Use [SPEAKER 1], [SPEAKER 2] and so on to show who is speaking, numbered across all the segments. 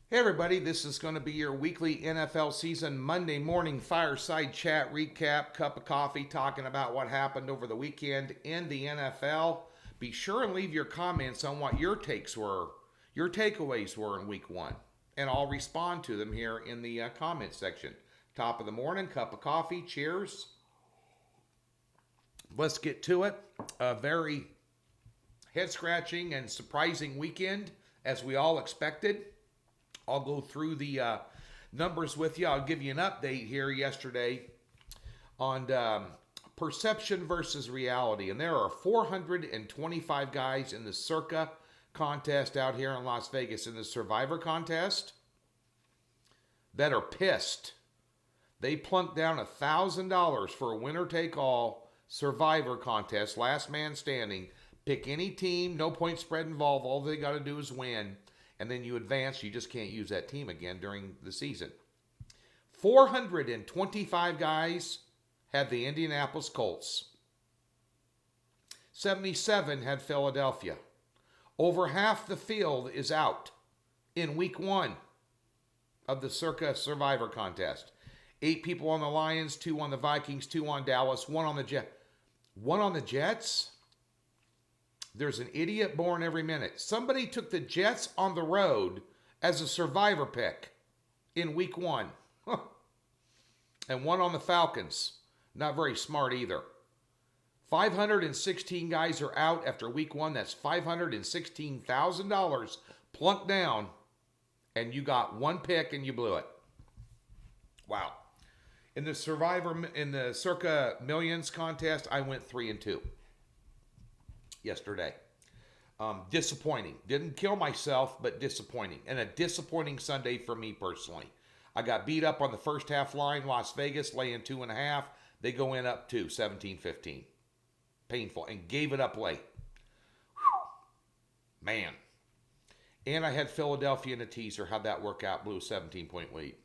[SPEAKER 1] Hey everybody, this is going to be your weekly NFL season Monday morning fireside chat recap, cup of coffee, talking about what happened over the weekend in the NFL. Be sure and leave your comments on what your takes were, your takeaways were in week one, and I'll respond to them here in the comment section. Top of the morning, cup of coffee, cheers. Let's get to it. A very head scratching and surprising weekend, as we all expected. I'll go through the numbers with you. I'll give you an update here yesterday on perception versus reality. And there are 425 guys in the Circa contest out here in Las Vegas, in the Survivor contest, that are pissed. They plunked down $1,000 for a winner take all Survivor contest, last man standing. Pick any team, no point spread involved. All they got to do is win. And then you advance. You just can't use that team again during the season. 425 guys had the Indianapolis Colts. 77 had Philadelphia. Over half the field is out in week one of the Circa Survivor contest. 8 people on the Lions, 2 on the Vikings, 2 on Dallas, 1 on the Jets. 1 on the Jets? There's an idiot born every minute. Somebody took the Jets on the road as a Survivor pick in week one. And 1 on the Falcons. Not very smart either. 516 guys are out after week one. That's $516,000 plunked down. And you got 1 pick and you blew it. Wow. In the Circa Millions contest, I went 3-2. Yesterday. Disappointing. Didn't kill myself, but disappointing. And a disappointing Sunday for me personally. I got beat up on the first half line. Las Vegas laying 2.5. They go in up 2, 17-15. Painful. And gave it up late. Whew. Man. And I had Philadelphia in a teaser. How'd that work out? Blew a 17-point lead.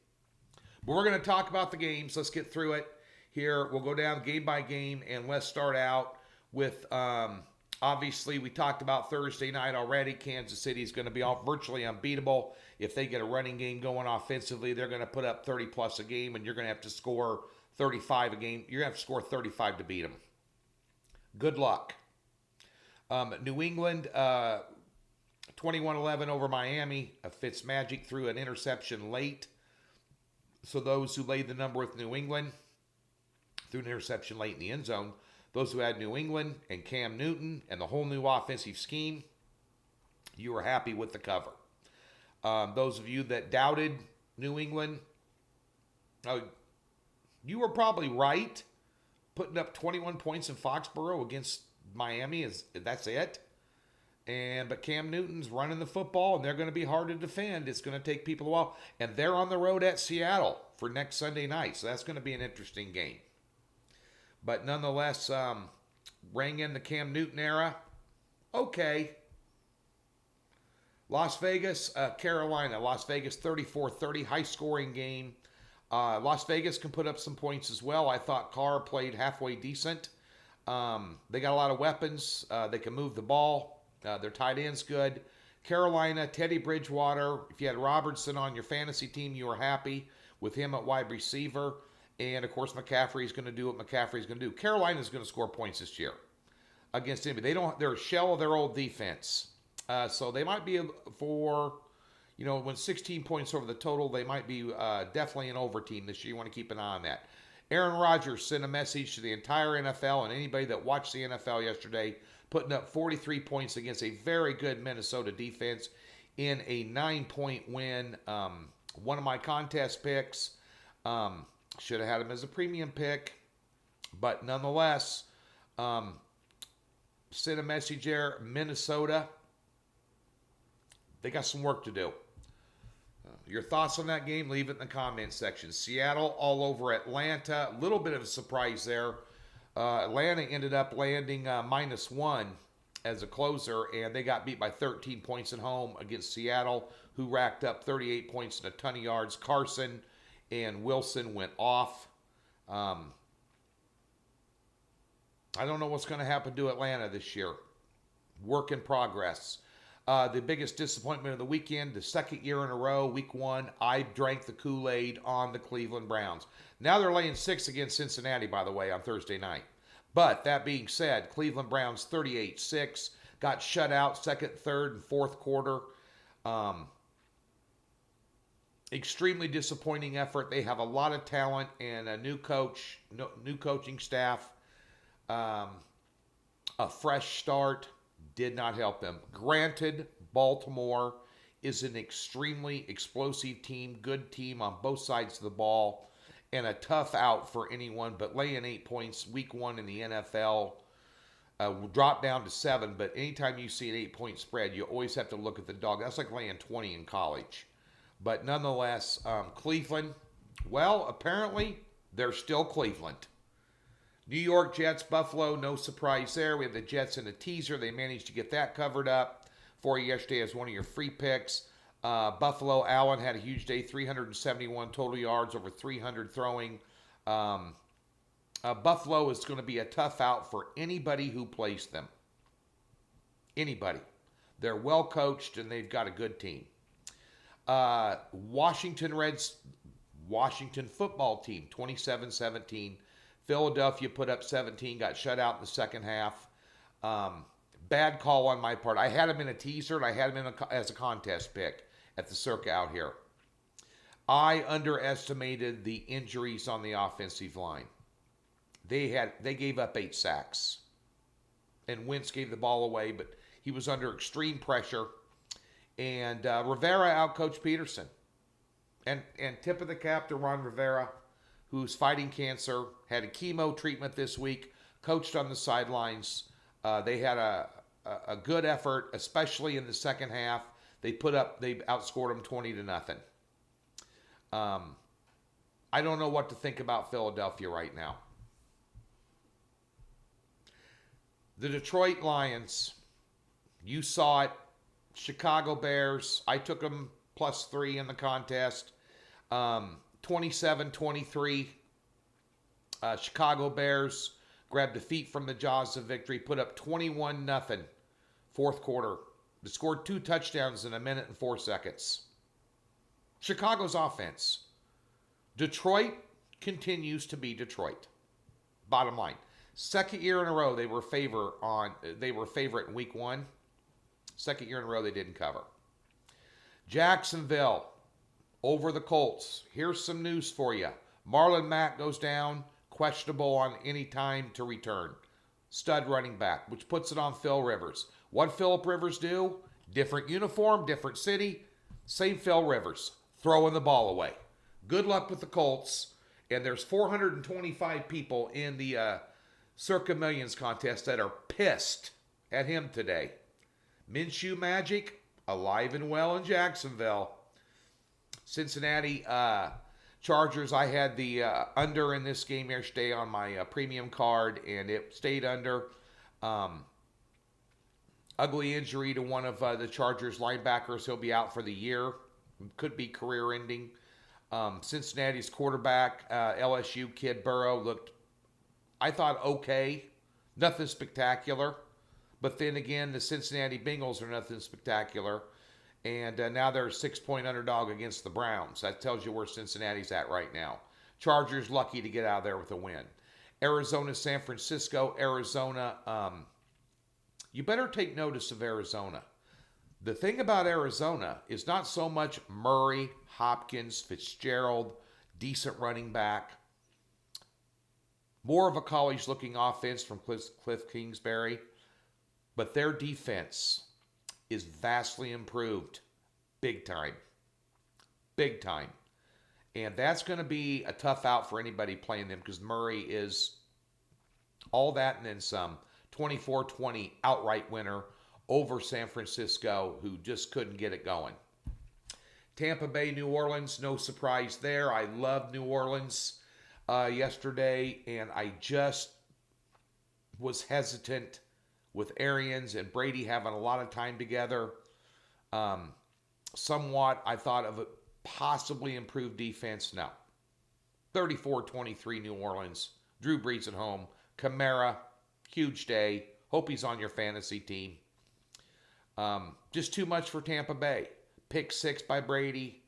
[SPEAKER 1] But we're going to talk about the games. Let's get through it here. We'll go down game by game. And let's start out with... obviously, we talked about Thursday night already. Kansas City is going to be virtually unbeatable. If they get a running game going offensively, they're going to put up 30-plus a game, and you're going to have to score 35 a game. You're going to have to score 35 to beat them. Good luck. New England, 21-11 over Miami. Fitzmagic threw an interception late. So those who laid the number with New England threw an interception late in the end zone. Those who had New England and Cam Newton and the whole new offensive scheme, you were happy with the cover. Those of you that doubted New England, you were probably right. Putting up 21 points in Foxborough against Miami, that's it. But Cam Newton's running the football, and they're going to be hard to defend. It's going to take people a while. And they're on the road at Seattle for next Sunday night, so that's going to be an interesting game. But nonetheless, rang in the Cam Newton era. Okay. Las Vegas, Carolina. Las Vegas 34-30, high-scoring game. Las Vegas can put up some points as well. I thought Carr played halfway decent. They got a lot of weapons. They can move the ball. Their tight end's good. Carolina, Teddy Bridgewater. If you had Robertson on your fantasy team, you were happy with him at wide receiver. And, of course, McCaffrey's going to do what McCaffrey's going to do. Carolina's going to score points this year against anybody. They're a shell of their old defense. So they might be when 16 points over the total, they might be definitely an over team this year. You want to keep an eye on that. Aaron Rodgers sent a message to the entire NFL and anybody that watched the NFL yesterday, putting up 43 points against a very good Minnesota defense in a 9-point win. One of my contest picks. Should have had him as a premium pick. But nonetheless, sent a message there. Minnesota, they got some work to do. Your thoughts on that game, leave it in the comments section. Seattle all over Atlanta. A little bit of a surprise there. Atlanta ended up landing -1 as a closer, and they got beat by 13 points at home against Seattle, who racked up 38 points and a ton of yards. Carson and Wilson went off. I don't know what's going to happen to Atlanta this year. Work in progress. The biggest disappointment of the weekend, the second year in a row, week one, I drank the Kool-Aid on the Cleveland Browns. Now they're laying 6 against Cincinnati, by the way, on Thursday night. But that being said, Cleveland Browns 38-6, got shut out second, third, and fourth quarter. Extremely disappointing effort. They have a lot of talent and a new coach, new coaching staff. A fresh start did not help them. Granted, Baltimore is an extremely explosive team, good team on both sides of the ball, and a tough out for anyone, but laying 8 points week one in the NFL will drop down to 7, but anytime you see an 8-point spread, you always have to look at the dog. That's like laying 20 in college. But nonetheless, Cleveland, well, apparently they're still Cleveland. New York Jets, Buffalo, no surprise there. We have the Jets in a teaser. They managed to get that covered up for you yesterday as one of your free picks. Buffalo, Allen had a huge day, 371 total yards, over 300 throwing. Buffalo is going to be a tough out for anybody who plays them. Anybody. They're well coached and they've got a good team. Washington football team, 27-17. Philadelphia put up 17, got shut out in the second half. Bad call on my part. I had him in a teaser, and I had him as a contest pick at the Circa out here. I underestimated the injuries on the offensive line. They gave up 8 sacks. And Wentz gave the ball away, but he was under extreme pressure. And Rivera outcoached Peterson. And tip of the cap to Ron Rivera, who's fighting cancer, had a chemo treatment this week, coached on the sidelines. They had a good effort, especially in the second half. They outscored them 20-0. I don't know what to think about Philadelphia right now. The Detroit Lions, you saw it. Chicago Bears, I took them +3 in the contest. 27-23. Chicago Bears grabbed defeat from the jaws of victory, put up 21-0 fourth quarter. They scored 2 touchdowns in 1 minute and 4 seconds. Chicago's offense. Detroit continues to be Detroit. Bottom line. Second year in a row they were favorite in week one. Second year in a row they didn't cover. Jacksonville over the Colts. Here's some news for you. Marlon Mack goes down, questionable on any time to return. Stud running back, which puts it on Phil Rivers. What Phillip Rivers do? Different uniform, different city, same Phil Rivers, throwing the ball away. Good luck with the Colts. And there's 425 people in the Circa Millions contest that are pissed at him today. Minshew Magic, alive and well in Jacksonville. Cincinnati Chargers, I had the under in this game yesterday on my premium card, and it stayed under. Ugly injury to one of the Chargers linebackers. He'll be out for the year. Could be career-ending. Cincinnati's quarterback, LSU kid Burrow, looked, I thought, okay. Nothing spectacular. But then again, the Cincinnati Bengals are nothing spectacular. And now they're a 6-point underdog against the Browns. That tells you where Cincinnati's at right now. Chargers lucky to get out of there with a win. Arizona, San Francisco. Arizona, you better take notice of Arizona. The thing about Arizona is not so much Murray, Hopkins, Fitzgerald, decent running back. More of a college-looking offense from Cliff Kingsbury. But their defense is vastly improved. Big time. Big time. And that's going to be a tough out for anybody playing them because Murray is all that and then some. 24-20 outright winner over San Francisco, who just couldn't get it going. Tampa Bay, New Orleans, no surprise there. I loved New Orleans yesterday, and I just was hesitant with Arians and Brady having a lot of time together. Somewhat, I thought of a possibly improved defense. No. 34-23 New Orleans. Drew Brees at home. Kamara, huge day. Hope he's on your fantasy team. Just too much for Tampa Bay. Pick six by Brady.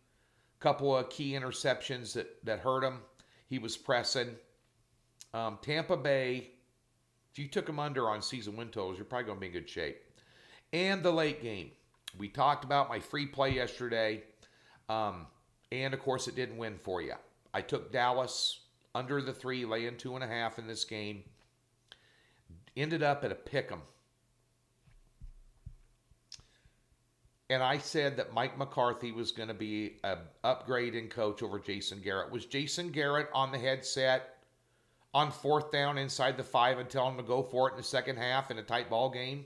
[SPEAKER 1] Couple of key interceptions that hurt him. He was pressing. Tampa Bay, if you took them under on season win totals, you're probably going to be in good shape. And the late game. We talked about my free play yesterday. And, of course, it didn't win for you. I took Dallas under the 3, laying 2.5 in this game. Ended up at a pick'em. And I said that Mike McCarthy was going to be an upgrade in coach over Jason Garrett. Was Jason Garrett on the headset on 4th down inside the 5 and tell him to go for it in the second half in a tight ball game?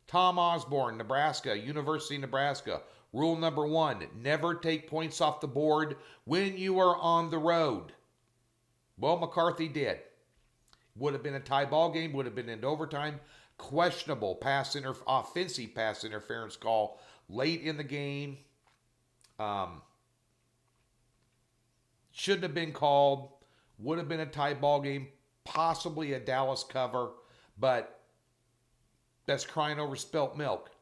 [SPEAKER 1] Tom Osborne, Nebraska, University of Nebraska. Rule number 1, never take points off the board when you are on the road. Well, McCarthy did. Would have been a tie ball game, would have been into overtime. Questionable offensive pass interference call late in the game. Shouldn't have been called. Would have been a tie ball game, possibly a Dallas cover, but that's crying over spilt milk.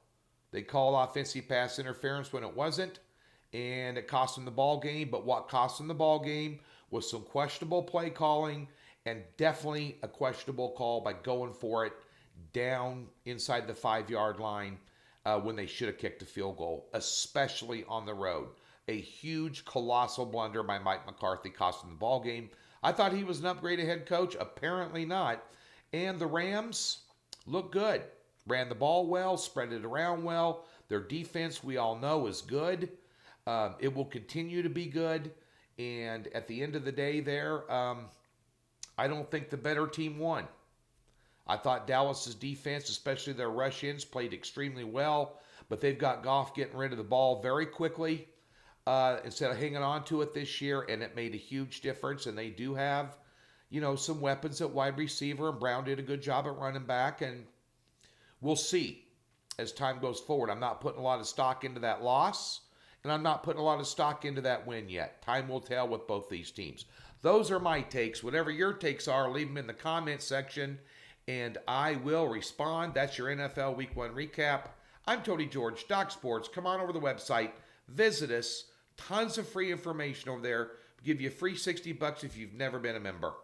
[SPEAKER 1] They called offensive pass interference when it wasn't, and it cost them the ball game. But what cost them the ball game was some questionable play calling and definitely a questionable call by going for it down inside the 5-yard line when they should have kicked a field goal, especially on the road. A huge, colossal blunder by Mike McCarthy cost them the ball game. I thought he was an upgraded head coach. Apparently not. And the Rams look good. Ran the ball well, spread it around well. Their defense, we all know, is good. It will continue to be good. And at the end of the day there, I don't think the better team won. I thought Dallas's defense, especially their rush-ins, played extremely well. But they've got Goff getting rid of the ball very quickly instead of hanging on to it this year. And it made a huge difference. And they do have, some weapons at wide receiver. And Brown did a good job at running back. And we'll see as time goes forward. I'm not putting a lot of stock into that loss, and I'm not putting a lot of stock into that win yet. Time will tell with both these teams. Those are my takes. Whatever your takes are, leave them in the comment section, and I will respond. That's your NFL Week 1 recap. I'm Tony George, Doc Sports. Come on over to the website. Visit us. Tons of free information over there. Give you a free $60 if you've never been a member.